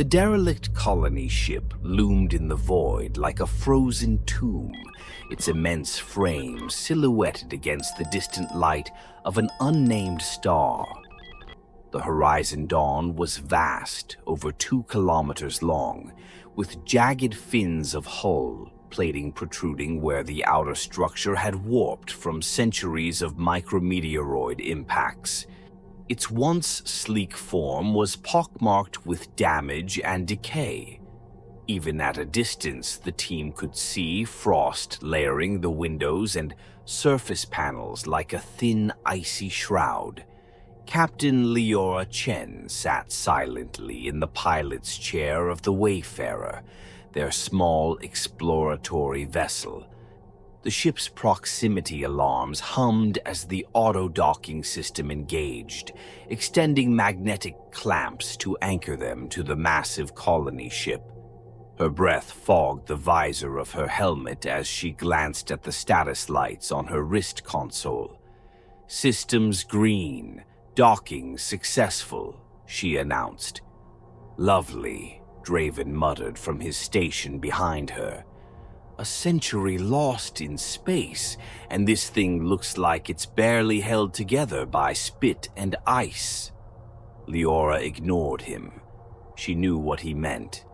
The derelict colony ship loomed in the void like a frozen tomb, its immense frame silhouetted against the distant light of an unnamed star. The Horizon Dawn was vast, over 2 kilometers long, with jagged fins of hull plating protruding where the outer structure had warped from centuries of micrometeoroid impacts. Its once sleek form was pockmarked with damage and decay. Even at a distance, the team could see frost layering the windows and surface panels like a thin, icy shroud. Captain Leora Chen sat silently in the pilot's chair of the Wayfarer, their small exploratory vessel. The ship's proximity alarms hummed as the auto-docking system engaged, extending magnetic clamps to anchor them to the massive colony ship. Her breath fogged the visor of her helmet as she glanced at the status lights on her wrist console. "Systems green, docking successful," she announced. "Lovely," Draven muttered from his station behind her. "A century lost in space, and this thing looks like it's barely held together by spit and ice." Leora ignored him. She knew what he meant.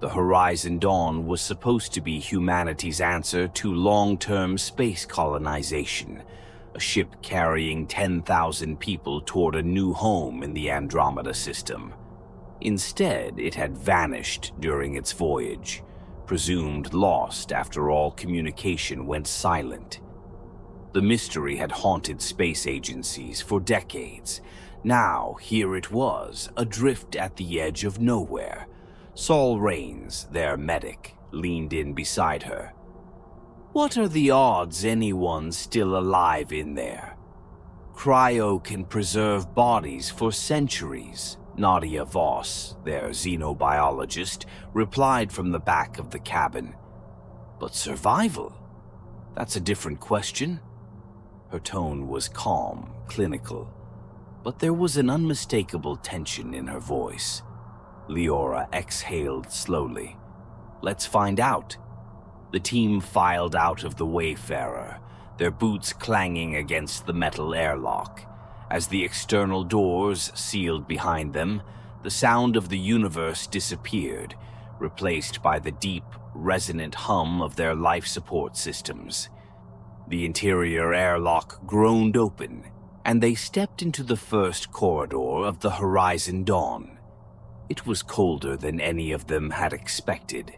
The Horizon Dawn was supposed to be humanity's answer to long-term space colonization, a ship carrying 10,000 people toward a new home in the Andromeda system. Instead, it had vanished during its voyage, presumed lost after all communication went silent. The mystery had haunted space agencies for decades. Now, here it was, adrift at the edge of nowhere. Saul Rains, their medic, leaned in beside her. "What are the odds anyone's still alive in there?" "Cryo can preserve bodies for centuries," Nadia Voss, their xenobiologist, replied from the back of the cabin. "But survival? That's a different question." Her tone was calm, clinical, but there was an unmistakable tension in her voice. Leora exhaled slowly. "Let's find out." The team filed out of the Wayfarer, their boots clanging against the metal airlock. As the external doors sealed behind them, the sound of the universe disappeared, replaced by the deep, resonant hum of their life support systems. The interior airlock groaned open, and they stepped into the first corridor of the Horizon Dawn. It was colder than any of them had expected.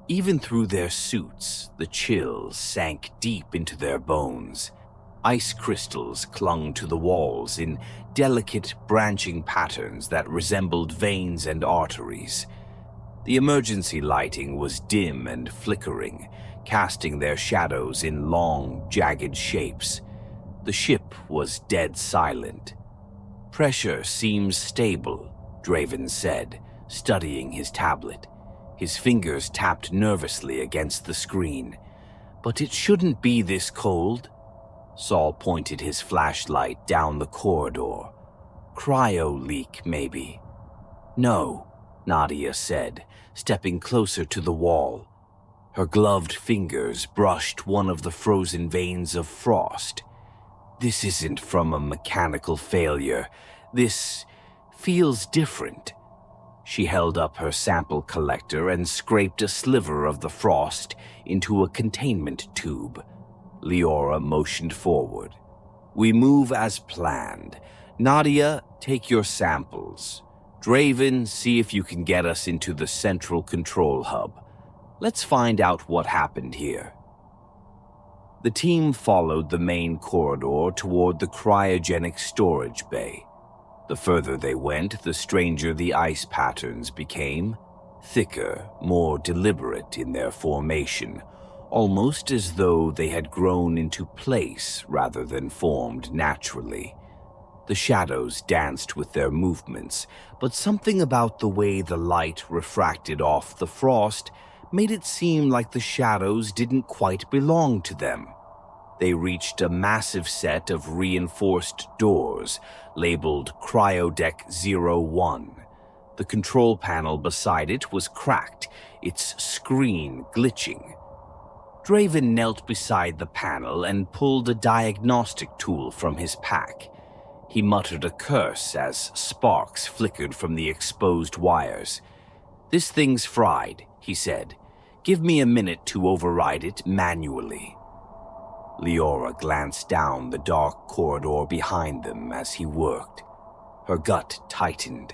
Even through their suits, the chills sank deep into their bones. Ice crystals clung to the walls in delicate branching patterns that resembled veins and arteries. The emergency lighting was dim and flickering, casting their shadows in long, jagged shapes. The ship was dead silent. "Pressure seems stable," Draven said, studying his tablet. His fingers tapped nervously against the screen. "But it shouldn't be this cold." Saul pointed his flashlight down the corridor. "Cryo leak, maybe." "No," Nadia said, stepping closer to the wall. Her gloved fingers brushed one of the frozen veins of frost. "This isn't from a mechanical failure. This feels different." She held up her sample collector and scraped a sliver of the frost into a containment tube. Leora motioned forward. "We move as planned. Nadia, take your samples. Draven, see if you can get us into the central control hub. Let's find out what happened here." The team followed the main corridor toward the cryogenic storage bay. The further they went, the stranger the ice patterns became, thicker, more deliberate in their formation, almost as though they had grown into place rather than formed naturally. The shadows danced with their movements, but something about the way the light refracted off the frost made it seem like the shadows didn't quite belong to them. They reached a massive set of reinforced doors labeled Cryodeck 01. The control panel beside it was cracked, its screen glitching. Draven knelt beside the panel and pulled a diagnostic tool from his pack. He muttered a curse as sparks flickered from the exposed wires. "This thing's fried," he said. "Give me a minute to override it manually." Leora glanced down the dark corridor behind them as he worked. Her gut tightened.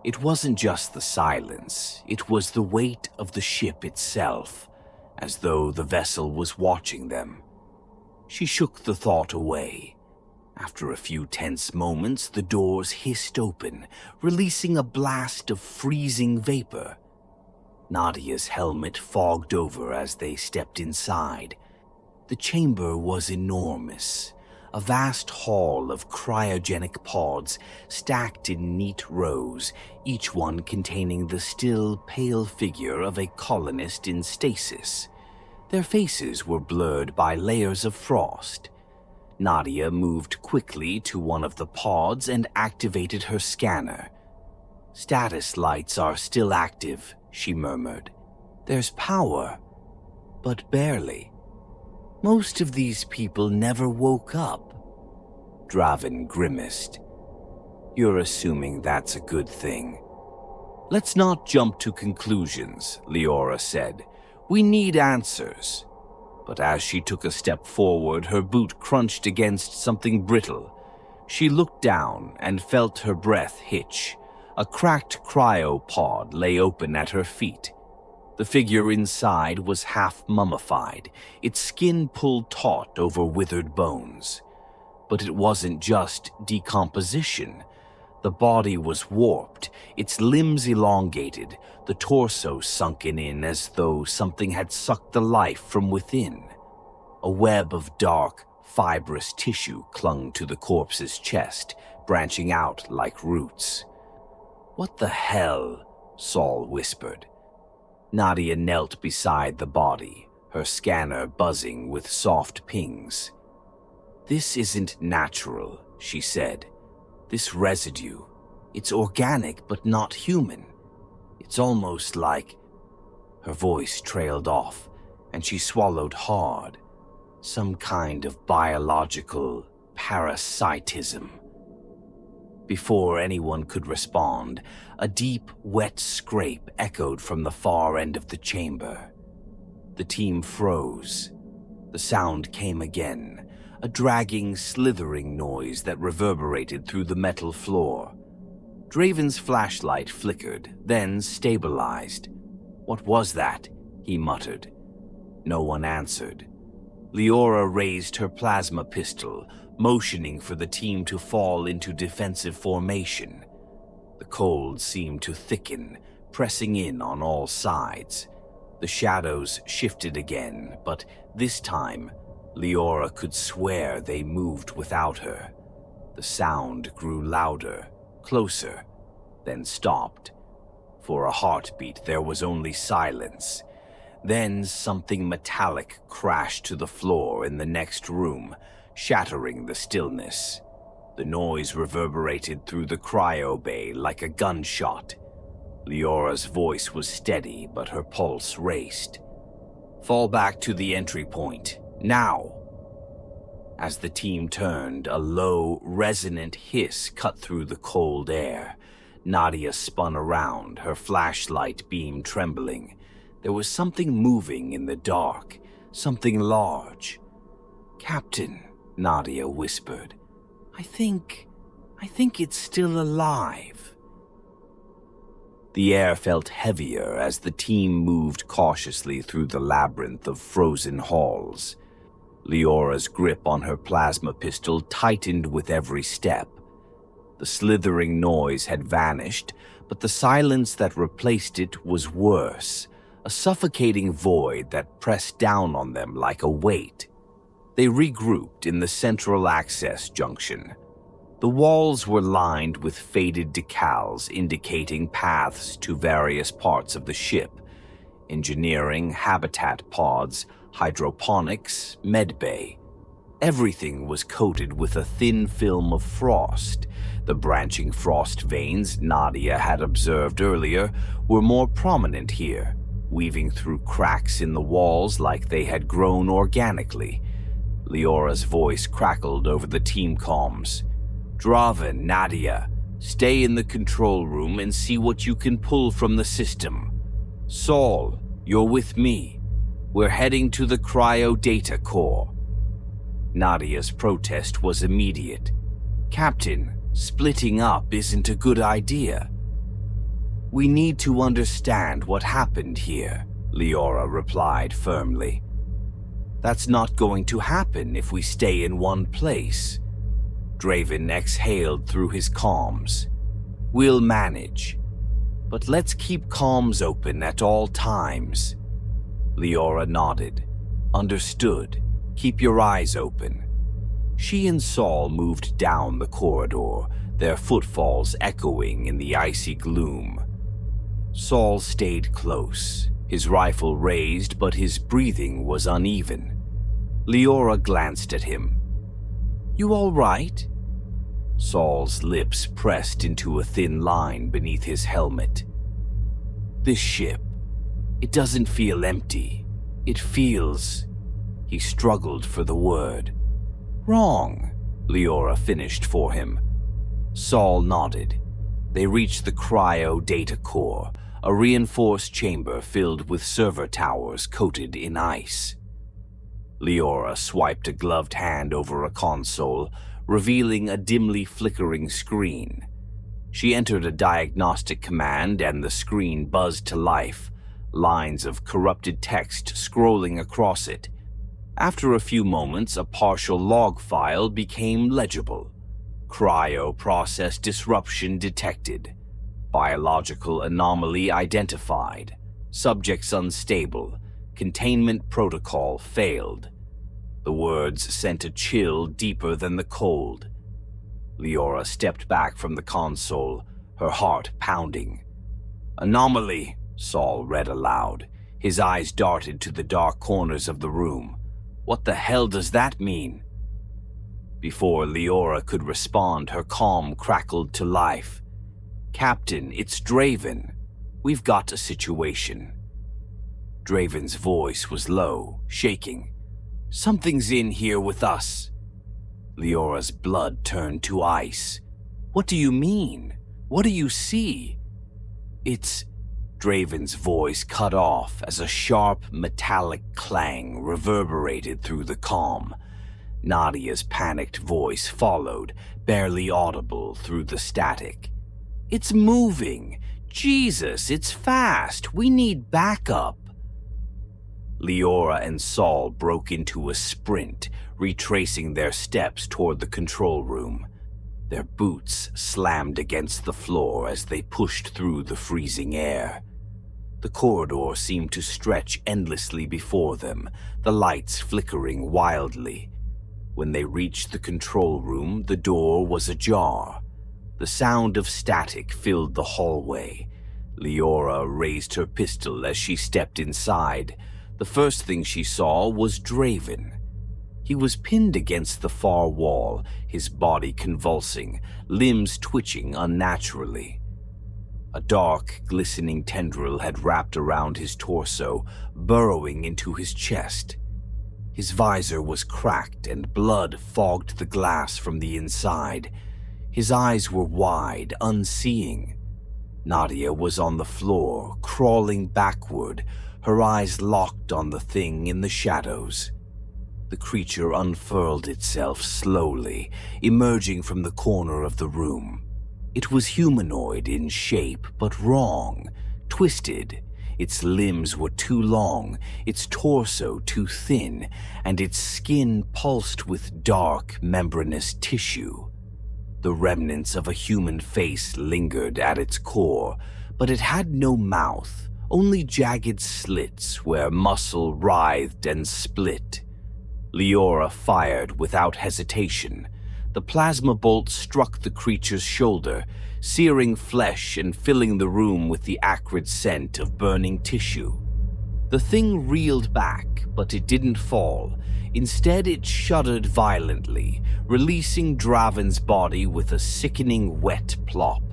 It wasn't just the silence, it was the weight of the ship itself, as though the vessel was watching them. She shook the thought away. After a few tense moments, the doors hissed open, releasing a blast of freezing vapor. Nadia's helmet fogged over as they stepped inside. The chamber was enormous, a vast hall of cryogenic pods stacked in neat rows, each one containing the still, pale figure of a colonist in stasis. Their faces were blurred by layers of frost. Nadia moved quickly to one of the pods and activated her scanner. "Status lights are still active," she murmured. "There's power, but barely. Most of these people never woke up." Draven grimaced. "You're assuming that's a good thing." "Let's not jump to conclusions," Leora said. "We need answers." But as she took a step forward, her boot crunched against something brittle. She looked down and felt her breath hitch. A cracked cryopod lay open at her feet. The figure inside was half mummified, its skin pulled taut over withered bones. But it wasn't just decomposition. The body was warped, its limbs elongated, the torso sunken in as though something had sucked the life from within. A web of dark, fibrous tissue clung to the corpse's chest, branching out like roots. "What the hell?" Saul whispered. Nadia knelt beside the body, her scanner buzzing with soft pings. "This isn't natural," she said. "This residue, it's organic but not human. It's almost like..." Her voice trailed off, and she swallowed hard. Some kind of biological parasitism. Before anyone could respond, a deep, wet scrape echoed from the far end of the chamber. The team froze. The sound came again, a dragging, slithering noise that reverberated through the metal floor. Draven's flashlight flickered, then stabilized. "What was that?" he muttered. No one answered. Leora raised her plasma pistol, motioning for the team to fall into defensive formation. The cold seemed to thicken, pressing in on all sides. The shadows shifted again, but this time, Leora could swear they moved without her. The sound grew louder, closer, then stopped. For a heartbeat, there was only silence. Then something metallic crashed to the floor in the next room, shattering the stillness. The noise reverberated through the cryo bay like a gunshot. Leora's voice was steady, but her pulse raced. "Fall back to the entry point, now!" As the team turned, a low, resonant hiss cut through the cold air. Nadia spun around, her flashlight beam trembling. There was something moving in the dark, something large. "Captain," Nadia whispered, I think it's still alive." The air felt heavier as the team moved cautiously through the labyrinth of frozen halls. Leora's grip on her plasma pistol tightened with every step. The slithering noise had vanished, but the silence that replaced it was worse, a suffocating void that pressed down on them like a weight. They regrouped in the central access junction. The walls were lined with faded decals indicating paths to various parts of the ship: engineering, habitat pods, hydroponics, medbay. Everything was coated with a thin film of frost. The branching frost veins Nadia had observed earlier were more prominent here, weaving through cracks in the walls like they had grown organically. Leora's voice crackled over the team comms. "Draven, Nadia, stay in the control room and see what you can pull from the system. Saul, you're with me. We're heading to the cryo data core." Nadia's protest was immediate. "Captain, splitting up isn't a good idea." "We need to understand what happened here," Leora replied firmly. "That's not going to happen if we stay in one place." Draven exhaled through his comms. "We'll manage. But let's keep comms open at all times." Leora nodded. "Understood. Keep your eyes open." She and Saul moved down the corridor, their footfalls echoing in the icy gloom. Saul stayed close, his rifle raised, but his breathing was uneven. Leora glanced at him. "You all right?" Saul's lips pressed into a thin line beneath his helmet. "This ship, it doesn't feel empty. It feels..." He struggled for the word. "Wrong," Leora finished for him. Saul nodded. They reached the cryo data core, a reinforced chamber filled with server towers coated in ice. Leora swiped a gloved hand over a console, revealing a dimly flickering screen. She entered a diagnostic command and the screen buzzed to life, lines of corrupted text scrolling across it. After a few moments, a partial log file became legible. Cryo process disruption detected. Biological anomaly identified. Subjects unstable. Containment protocol failed. The words sent a chill deeper than the cold. Leora stepped back from the console, her heart pounding. "Anomaly," Saul read aloud. His eyes darted to the dark corners of the room. "What the hell does that mean?" Before Leora could respond, her comm crackled to life. "Captain, it's Draven. We've got a situation." Draven's voice was low, shaking. "Something's in here with us." Leora's blood turned to ice. "What do you mean? What do you see?" "It's..." Draven's voice cut off as a sharp, metallic clang reverberated through the comm. Nadia's panicked voice followed, barely audible through the static. "It's moving! Jesus, it's fast! We need backup!" Leora and Saul broke into a sprint, retracing their steps toward the control room. Their boots slammed against the floor as they pushed through the freezing air. The corridor seemed to stretch endlessly before them, the lights flickering wildly. When they reached the control room, the door was ajar. The sound of static filled the hallway. Leora raised her pistol as she stepped inside. The first thing she saw was Draven. He was pinned against the far wall, his body convulsing, limbs twitching unnaturally. A dark, glistening tendril had wrapped around his torso, burrowing into his chest. His visor was cracked and blood fogged the glass from the inside. His eyes were wide, unseeing. Nadia was on the floor, crawling backward, her eyes locked on the thing in the shadows. The creature unfurled itself slowly, emerging from the corner of the room. It was humanoid in shape, but wrong, twisted. Its limbs were too long, its torso too thin, and its skin pulsed with dark, membranous tissue. The remnants of a human face lingered at its core, but it had no mouth, only jagged slits where muscle writhed and split. Leora fired without hesitation. The plasma bolt struck the creature's shoulder, searing flesh and filling the room with the acrid scent of burning tissue. The thing reeled back, but it didn't fall. Instead, it shuddered violently, releasing Draven's body with a sickening wet plop.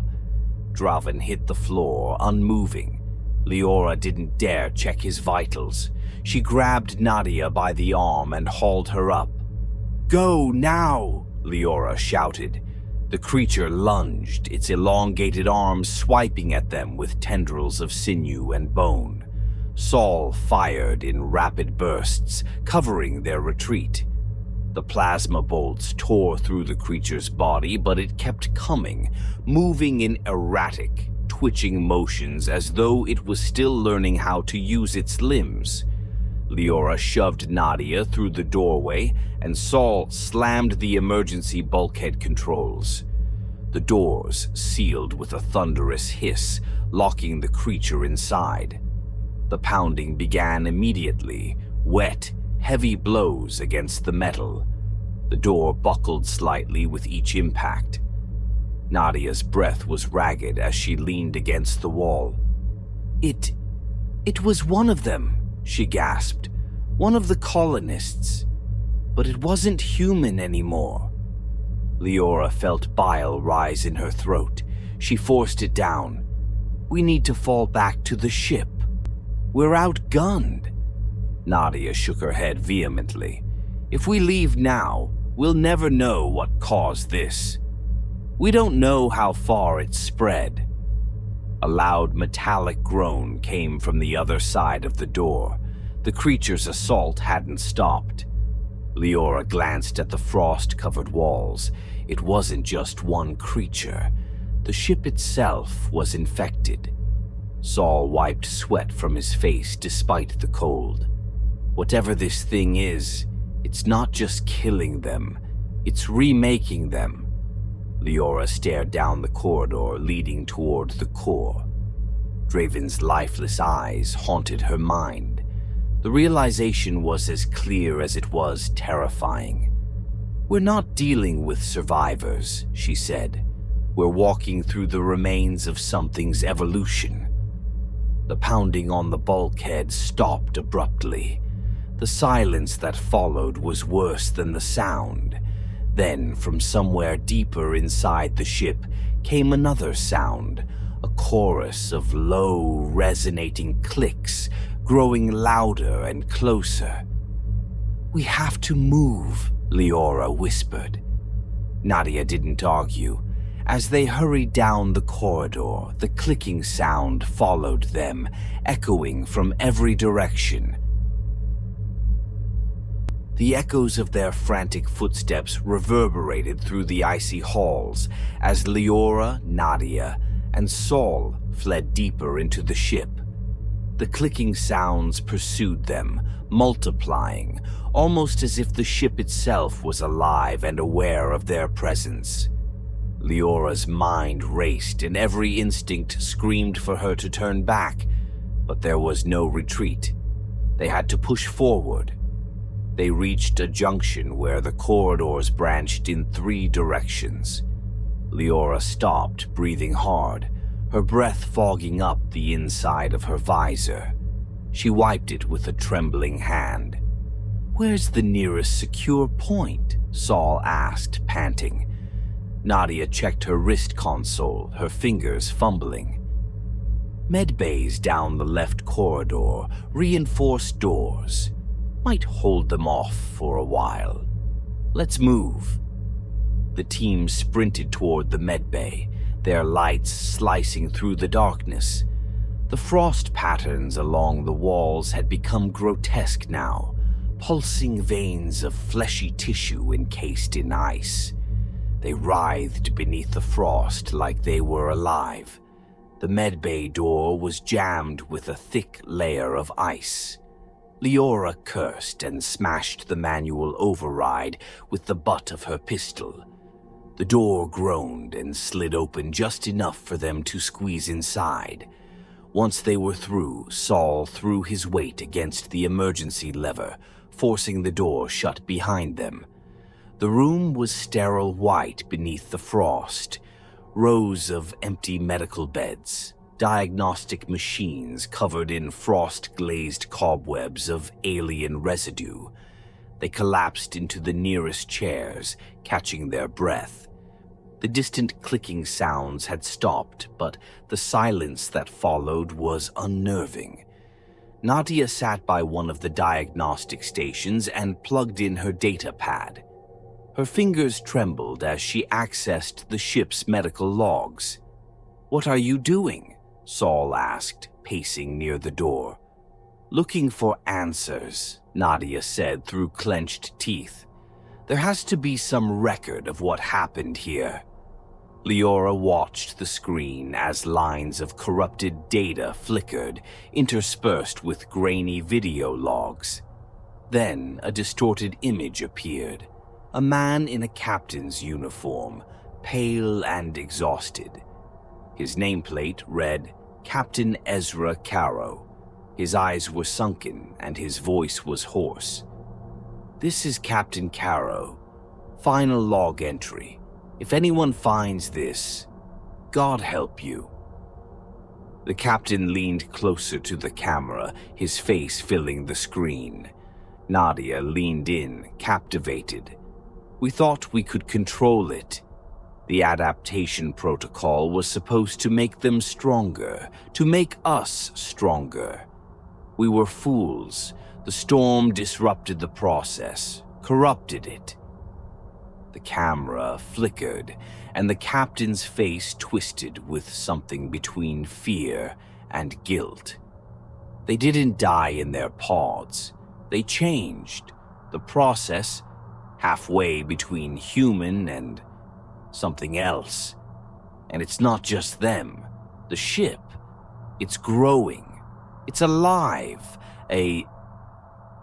Draven hit the floor, unmoving. Leora didn't dare check his vitals. She grabbed Nadia by the arm and hauled her up. "Go now!" Leora shouted. The creature lunged, its elongated arms swiping at them with tendrils of sinew and bone. Saul fired in rapid bursts, covering their retreat. The plasma bolts tore through the creature's body, but it kept coming, moving in erratic, twitching motions as though it was still learning how to use its limbs. Leora shoved Nadia through the doorway, and Saul slammed the emergency bulkhead controls. The doors sealed with a thunderous hiss, locking the creature inside. The pounding began immediately, wet, heavy blows against the metal. The door buckled slightly with each impact. Nadia's breath was ragged as she leaned against the wall. It was one of them," she gasped. "One of the colonists. But it wasn't human anymore." Leora felt bile rise in her throat. She forced it down. "We need to fall back to the ship. We're outgunned." Nadia shook her head vehemently. "If we leave now, we'll never know what caused this. We don't know how far it spread." A loud metallic groan came from the other side of the door. The creature's assault hadn't stopped. Leora glanced at the frost-covered walls. It wasn't just one creature. The ship itself was infected. Saul wiped sweat from his face despite the cold. Whatever this thing is, it's not just killing them, it's remaking them. Leora stared down the corridor leading toward the core. Draven's lifeless eyes haunted her mind. The realization was as clear as it was terrifying. "We're not dealing with survivors," she said. "We're walking through the remains of something's evolution." The pounding on the bulkhead stopped abruptly. The silence that followed was worse than the sound. Then, from somewhere deeper inside the ship, came another sound, a chorus of low, resonating clicks, growing louder and closer. "We have to move," Leora whispered. Nadia didn't argue. As they hurried down the corridor, the clicking sound followed them, echoing from every direction. The echoes of their frantic footsteps reverberated through the icy halls as Leora, Nadia, and Saul fled deeper into the ship. The clicking sounds pursued them, multiplying, almost as if the ship itself was alive and aware of their presence. Leora's mind raced and every instinct screamed for her to turn back, but there was no retreat. They had to push forward. They reached a junction where the corridors branched in 3 directions. Leora stopped, breathing hard, her breath fogging up the inside of her visor. She wiped it with a trembling hand. "Where's the nearest secure point?" Saul asked, panting. Nadia checked her wrist console, her fingers fumbling. "Medbays down the left corridor, reinforced doors. Might hold them off for a while. Let's move." The team sprinted toward the medbay, their lights slicing through the darkness. The frost patterns along the walls had become grotesque now, pulsing veins of fleshy tissue encased in ice. They writhed beneath the frost like they were alive. The medbay door was jammed with a thick layer of ice. Leora cursed and smashed the manual override with the butt of her pistol. The door groaned and slid open just enough for them to squeeze inside. Once they were through, Saul threw his weight against the emergency lever, forcing the door shut behind them. The room was sterile white beneath the frost. Rows of empty medical beds, diagnostic machines covered in frost-glazed cobwebs of alien residue. They collapsed into the nearest chairs, catching their breath. The distant clicking sounds had stopped, but the silence that followed was unnerving. Nadia sat by one of the diagnostic stations and plugged in her data pad. Her fingers trembled as she accessed the ship's medical logs. "What are you doing?" Saul asked, pacing near the door. "Looking for answers," Nadia said through clenched teeth. "There has to be some record of what happened here." Leora watched the screen as lines of corrupted data flickered, interspersed with grainy video logs. Then a distorted image appeared. A man in a captain's uniform, pale and exhausted. His nameplate read, Captain Ezra Caro. His eyes were sunken and his voice was hoarse. "This is Captain Caro. Final log entry. If anyone finds this, God help you." The captain leaned closer to the camera, his face filling the screen. Nadia leaned in, captivated. "We thought we could control it. The adaptation protocol was supposed to make them stronger, to make us stronger. We were fools. The storm disrupted the process, corrupted it." The camera flickered, and the captain's face twisted with something between fear and guilt. They didn't die in their pods. They changed. The process, halfway between human and something else. And it's not just them. The ship. It's growing. It's alive. A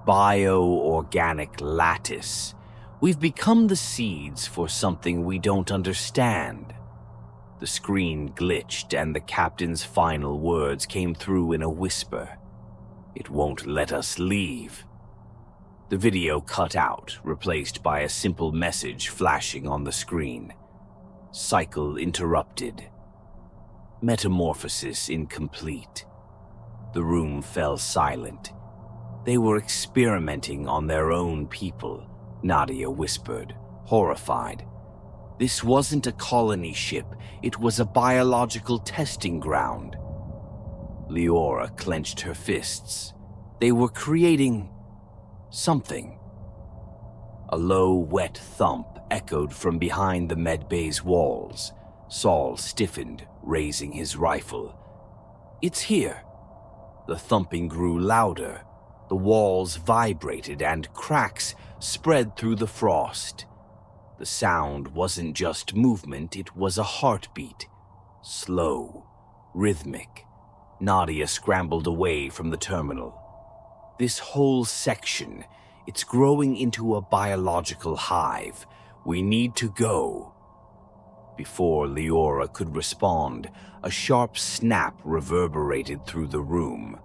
bio-organic lattice. We've become the seeds for something we don't understand. The screen glitched and the captain's final words came through in a whisper. "It won't let us leave." The video cut out, replaced by a simple message flashing on the screen. Cycle interrupted. Metamorphosis incomplete. The room fell silent. They were experimenting on their own people, Nadia whispered, horrified. This wasn't a colony ship, it was a biological testing ground. Leora clenched her fists. They were creating something. A low, wet thump echoed from behind the medbay's walls. Saul stiffened, raising his rifle. "It's here." The thumping grew louder. The walls vibrated and cracks spread through the frost. The sound wasn't just movement, it was a heartbeat. Slow, rhythmic. Nadia scrambled away from the terminal. "This whole section, it's growing into a biological hive. We need to go." Before Leora could respond, a sharp snap reverberated through the room.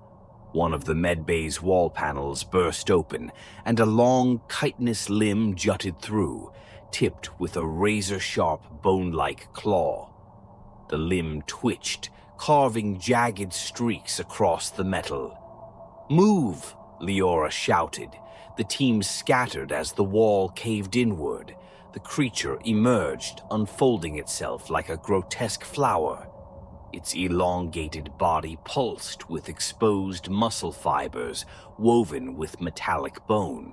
One of the medbay's wall panels burst open, and a long, chitinous limb jutted through, tipped with a razor-sharp, bone-like claw. The limb twitched, carving jagged streaks across the metal. "Move!" Leora shouted. The team scattered as the wall caved inward. The creature emerged, unfolding itself like a grotesque flower. Its elongated body pulsed with exposed muscle fibers woven with metallic bone.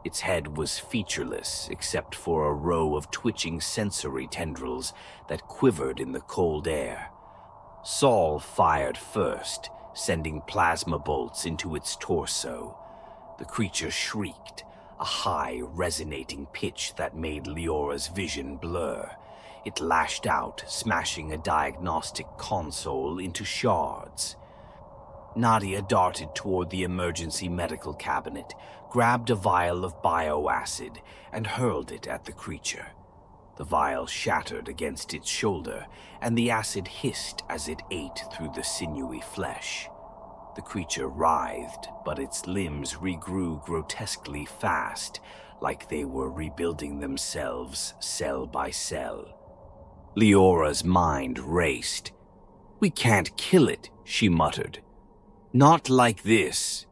Its head was featureless except for a row of twitching sensory tendrils that quivered in the cold air. Saul fired first, sending plasma bolts into its torso. The creature shrieked, a high, resonating pitch that made Leora's vision blur. It lashed out, smashing a diagnostic console into shards. Nadia darted toward the emergency medical cabinet, grabbed a vial of bioacid, and hurled it at the creature. The vial shattered against its shoulder, and the acid hissed as it ate through the sinewy flesh. The creature writhed, but its limbs regrew grotesquely fast, like they were rebuilding themselves cell by cell. Leora's mind raced. "We can't kill it," she muttered. "Not like this."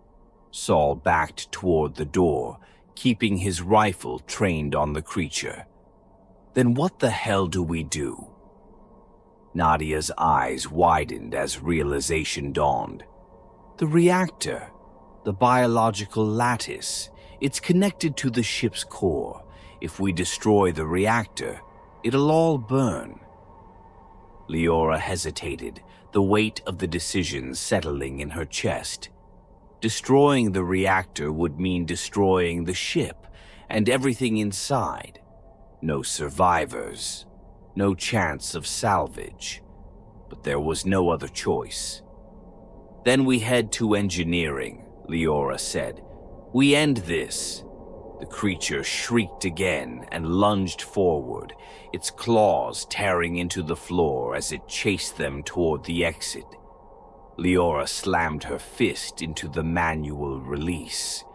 Saul backed toward the door, keeping his rifle trained on the creature. Then what the hell do we do? Nadia's eyes widened as realization dawned. The reactor, the biological lattice, it's connected to the ship's core. If we destroy the reactor, it'll all burn. Leora hesitated, the weight of the decision settling in her chest. Destroying the reactor would mean destroying the ship and everything inside. No survivors, no chance of salvage. But there was no other choice. Then we head to engineering, Leora said. We end this. The creature shrieked again and lunged forward, its claws tearing into the floor as it chased them toward the exit. Leora slammed her fist into the manual release.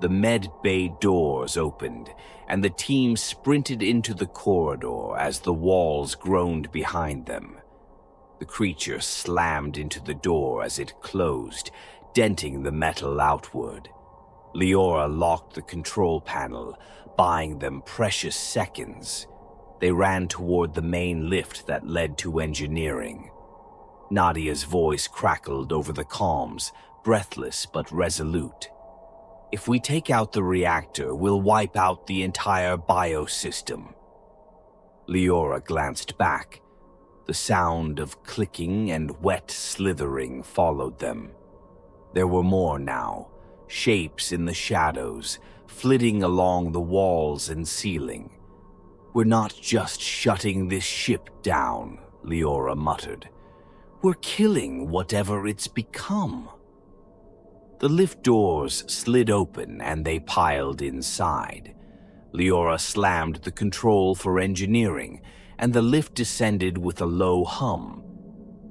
The med bay doors opened, and the team sprinted into the corridor as the walls groaned behind them. The creature slammed into the door as it closed, denting the metal outward. Leora locked the control panel, buying them precious seconds. They ran toward the main lift that led to engineering. Nadia's voice crackled over the comms, breathless but resolute. If we take out the reactor, we'll wipe out the entire biosystem. Leora glanced back. The sound of clicking and wet slithering followed them. There were more now, shapes in the shadows, flitting along the walls and ceiling. We're not just shutting this ship down, Leora muttered. We're killing whatever it's become. The lift doors slid open and they piled inside. Leora slammed the control for engineering, and the lift descended with a low hum.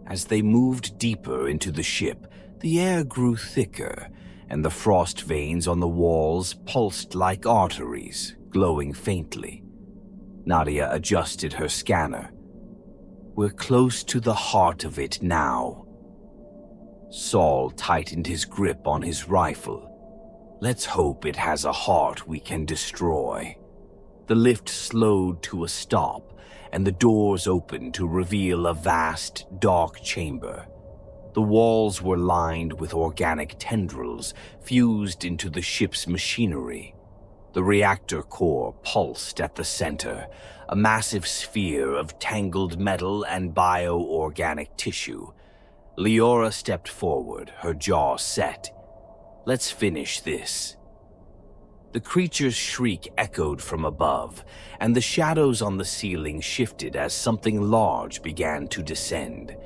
As they moved deeper into the ship, the air grew thicker, and the frost veins on the walls pulsed like arteries, glowing faintly. Nadia adjusted her scanner. We're close to the heart of it now. Saul tightened his grip on his rifle. Let's hope it has a heart we can destroy. The lift slowed to a stop, and the doors opened to reveal a vast, dark chamber. The walls were lined with organic tendrils fused into the ship's machinery. The reactor core pulsed at the center, a massive sphere of tangled metal and bioorganic tissue. Leora stepped forward, her jaw set. Let's finish this. The creature's shriek echoed from above, and the shadows on the ceiling shifted as something large began to descend.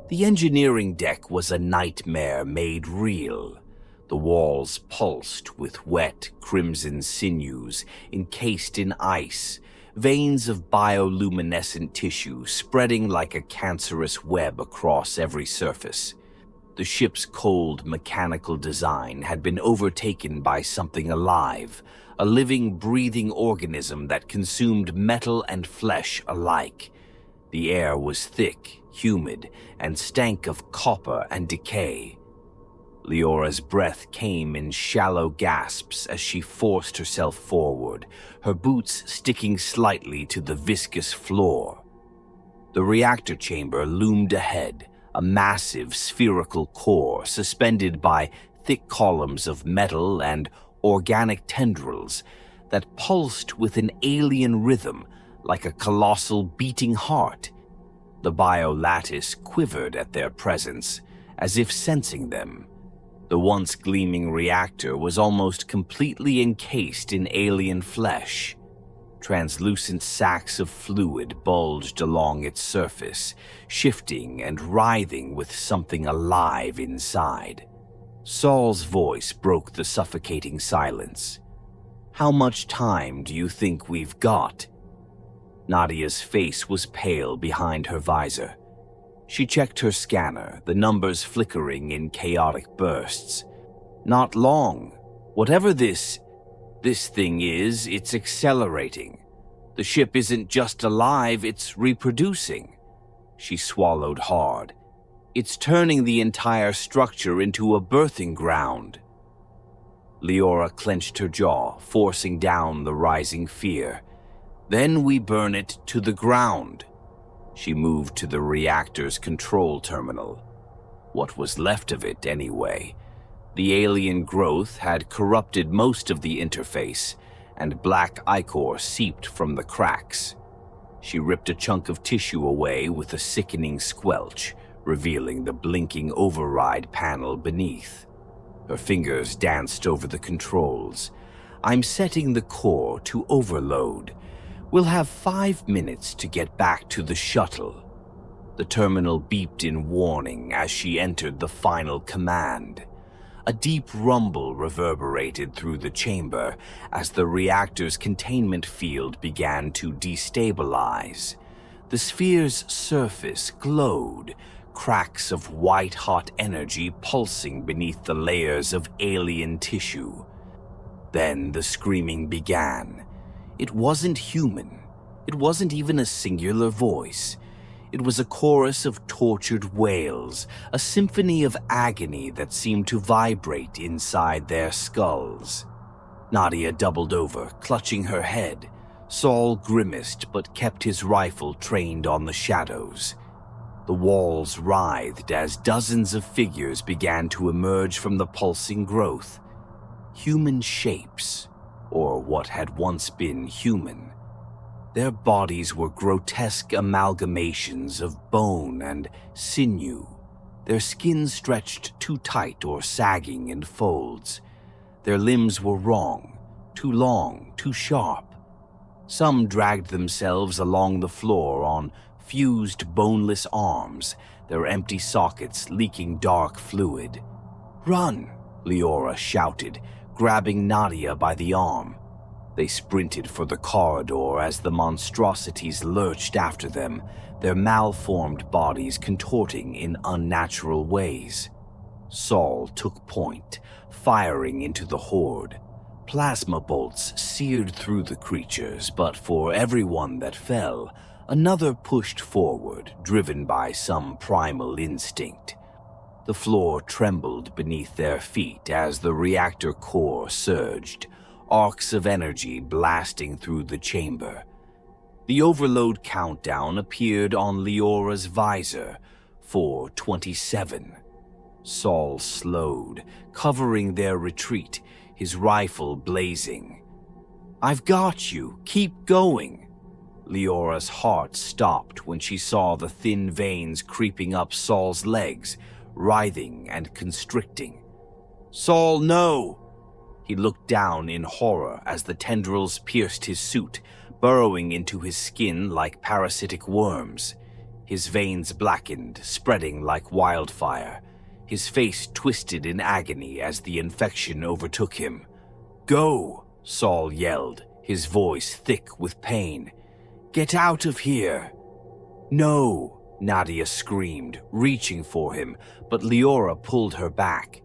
The engineering deck was a nightmare made real. The walls pulsed with wet, crimson sinews encased in ice, veins of bioluminescent tissue spreading like a cancerous web across every surface. The ship's cold, mechanical design had been overtaken by something alive, a living, breathing organism that consumed metal and flesh alike. The air was thick, humid, and stank of copper and decay. Leora's breath came in shallow gasps as she forced herself forward, her boots sticking slightly to the viscous floor. The reactor chamber loomed ahead, a massive spherical core suspended by thick columns of metal and organic tendrils that pulsed with an alien rhythm like a colossal beating heart. The biolattice quivered at their presence, as if sensing them. The once gleaming reactor was almost completely encased in alien flesh. Translucent sacs of fluid bulged along its surface, shifting and writhing with something alive inside. Saul's voice broke the suffocating silence. How much time do you think we've got? Nadia's face was pale behind her visor. She checked her scanner, the numbers flickering in chaotic bursts. Not long. Whatever this thing is, it's accelerating. The ship isn't just alive, it's reproducing. She swallowed hard. It's turning the entire structure into a birthing ground. Leora clenched her jaw, forcing down the rising fear. Then we burn it to the ground. She moved to the reactor's control terminal. What was left of it, anyway? The alien growth had corrupted most of the interface, and black ichor seeped from the cracks. She ripped a chunk of tissue away with a sickening squelch, revealing the blinking override panel beneath. Her fingers danced over the controls. I'm setting the core to overload. We'll have 5 minutes to get back to the shuttle. The terminal beeped in warning as she entered the final command. A deep rumble reverberated through the chamber as the reactor's containment field began to destabilize. The sphere's surface glowed, cracks of white-hot energy pulsing beneath the layers of alien tissue. Then the screaming began. It wasn't human. It wasn't even a singular voice. It was a chorus of tortured wails, a symphony of agony that seemed to vibrate inside their skulls. Nadia doubled over, clutching her head. Saul grimaced but kept his rifle trained on the shadows. The walls writhed as dozens of figures began to emerge from the pulsing growth. Human shapes, or what had once been human. Their bodies were grotesque amalgamations of bone and sinew, their skin stretched too tight or sagging in folds. Their limbs were wrong, too long, too sharp. Some dragged themselves along the floor on fused boneless arms, their empty sockets leaking dark fluid. "Run!" Leora shouted, grabbing Nadia by the arm. They sprinted for the corridor as the monstrosities lurched after them, their malformed bodies contorting in unnatural ways. Saul took point, firing into the horde. Plasma bolts seared through the creatures, but for every one that fell, another pushed forward, driven by some primal instinct. The floor trembled beneath their feet as the reactor core surged, arcs of energy blasting through the chamber. The overload countdown appeared on Leora's visor, 4:27. Saul slowed, covering their retreat, his rifle blazing. "I've got you. Keep going." Leora's heart stopped when she saw the thin veins creeping up Saul's legs, writhing and constricting. "Saul, no!" He looked down in horror as the tendrils pierced his suit, burrowing into his skin like parasitic worms. His veins blackened, spreading like wildfire. His face twisted in agony as the infection overtook him. "Go!" Saul yelled, his voice thick with pain. "Get out of here!" "No!" Nadia screamed, reaching for him, but Leora pulled her back.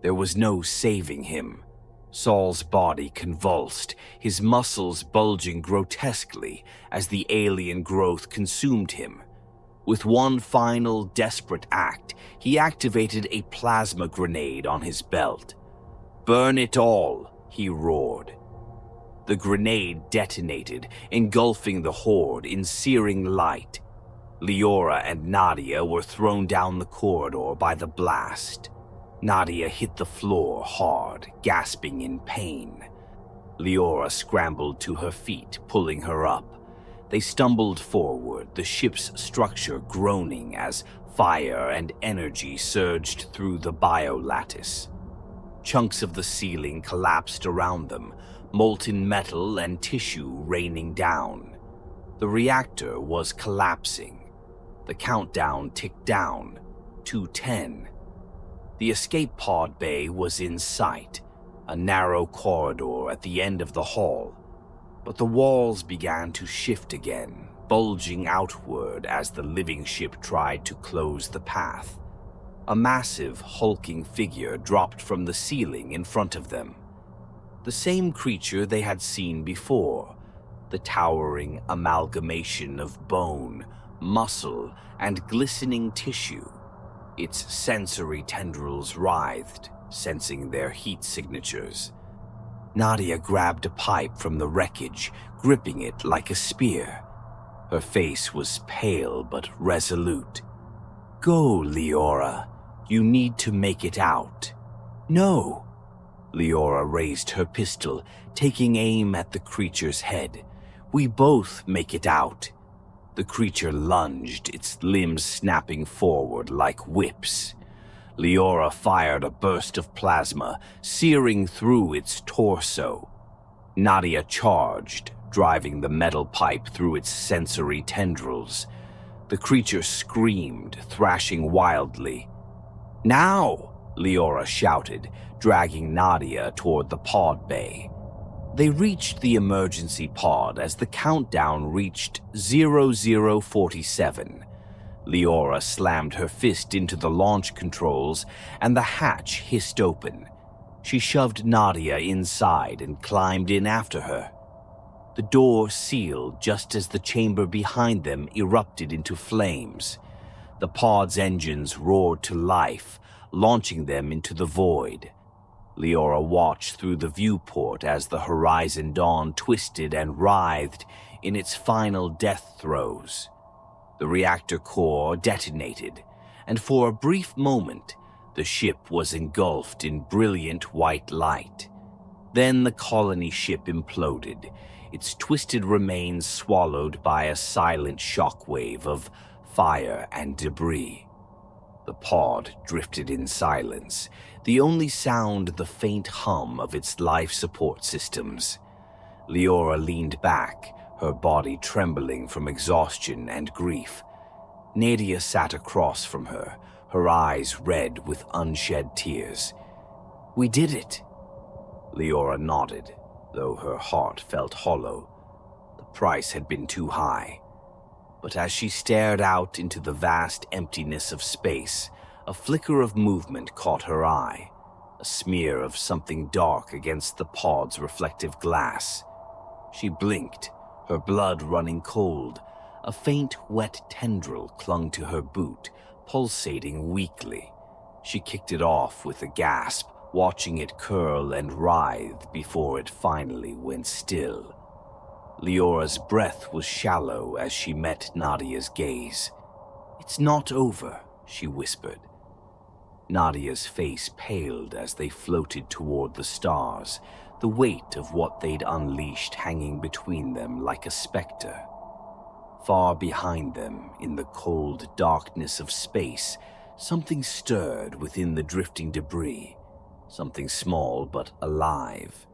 There was no saving him. Saul's body convulsed, his muscles bulging grotesquely as the alien growth consumed him. With one final desperate act, he activated a plasma grenade on his belt. "Burn it all!" he roared. The grenade detonated, engulfing the horde in searing light. Leora and Nadia were thrown down the corridor by the blast. Nadia hit the floor hard, gasping in pain. Leora scrambled to her feet, pulling her up. They stumbled forward, the ship's structure groaning as fire and energy surged through the biolattice. Chunks of the ceiling collapsed around them, molten metal and tissue raining down. The reactor was collapsing. The countdown ticked down, 2:10. The escape pod bay was in sight, a narrow corridor at the end of the hall. But the walls began to shift again, bulging outward as the living ship tried to close the path. A massive, hulking figure dropped from the ceiling in front of them. The same creature they had seen before, the towering amalgamation of bone, muscle, and glistening tissue. Its sensory tendrils writhed, sensing their heat signatures. Nadia grabbed a pipe from the wreckage, gripping it like a spear. Her face was pale but resolute. "Go, Leora. You need to make it out." "No." Leora raised her pistol, taking aim at the creature's head. "We both make it out." The creature lunged, its limbs snapping forward like whips. Leora fired a burst of plasma, searing through its torso. Nadia charged, driving the metal pipe through its sensory tendrils. The creature screamed, thrashing wildly. "Now!" Leora shouted, dragging Nadia toward the pod bay. They reached the emergency pod as the countdown reached 0047. Leora slammed her fist into the launch controls, and the hatch hissed open. She shoved Nadia inside and climbed in after her. The door sealed just as the chamber behind them erupted into flames. The pod's engines roared to life, launching them into the void. Leora watched through the viewport as the Horizon Dawn twisted and writhed in its final death throes. The reactor core detonated, and for a brief moment, the ship was engulfed in brilliant white light. Then the colony ship imploded, its twisted remains swallowed by a silent shockwave of fire and debris. The pod drifted in silence, the only sound the faint hum of its life support systems. Leora leaned back, her body trembling from exhaustion and grief. Nadia sat across from her, her eyes red with unshed tears. "We did it." Leora nodded, though her heart felt hollow. The price had been too high. But as she stared out into the vast emptiness of space, a flicker of movement caught her eye, a smear of something dark against the pod's reflective glass. She blinked, her blood running cold. A faint, wet tendril clung to her boot, pulsating weakly. She kicked it off with a gasp, watching it curl and writhe before it finally went still. Leora's breath was shallow as she met Nadia's gaze. "It's not over," she whispered. Nadia's face paled as they floated toward the stars, the weight of what they'd unleashed hanging between them like a specter. Far behind them, in the cold darkness of space, something stirred within the drifting debris, something small but alive.